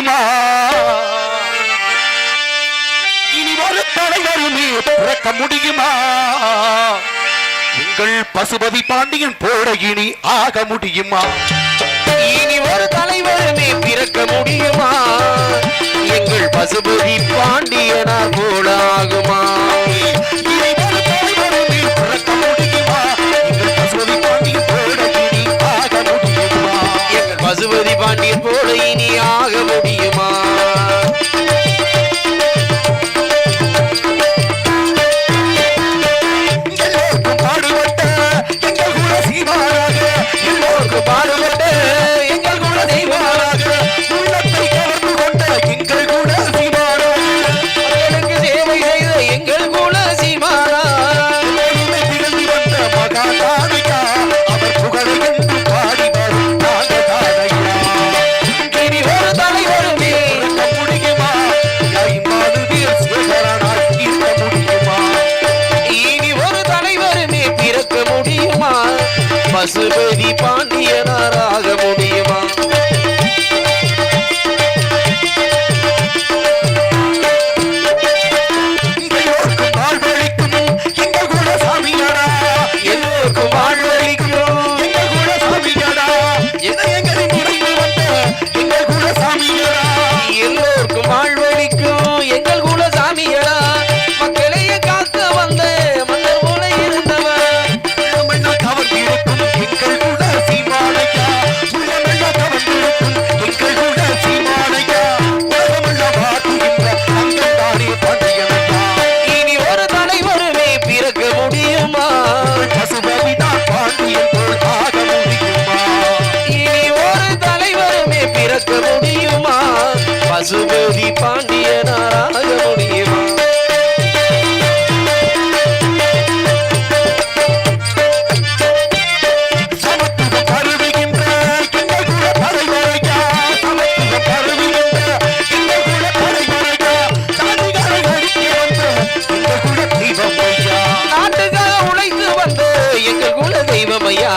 முடியுமா? இனி ஒரு தலைவருமே பிறக்க முடியுமா? எங்கள் பசுபதி பாண்டியன் போல இனி ஆக முடியுமா? இனி ஒரு தலைவருமே பிறக்க முடியுமா? எங்கள் பசுபதி பாண்டியனார் போல ஆகுமா? இனி ஒரு தலைவருமே பிறக்க முடியுமா? எங்கள் பசுபதி பாண்டியன் போல இனி ஆக முடியுமா? எங்கள் பசுபதி பாண்டியன் போல இனி ஆக முடியுமா? பசுபதி பாண்டியனாராக முடியுமா? எல்லோருக்கும் வாழ்வழிக்கும் எங்கள் குலசாமியாரா, எல்லோருக்கும் வாழ்வழிக்கும் எங்கள் குலசாமியாரா, இதயங்களை நிறைந்து வந்த எங்கள் குலசாமியாரா, எல்லோருக்கும் வாழ்வழிக்கும் எங்கள் குலசாமியடா, மக்களையே காக்க வந்த மன்னர் போல இருந்தவர், இனி ஒரு தலைவருமே பிறக்க முடியுமா? பசுபதி பாண்டியன் போல் ஆக முடியுமா? இனி ஒரு தலைவருமே பிறக்க முடியுமா? பசுபதி பாண்டியனாராக முடியுமா? நாட்டுக்காக உழைத்து வந்த எங்கள் குல தெய்வம் ஐயா,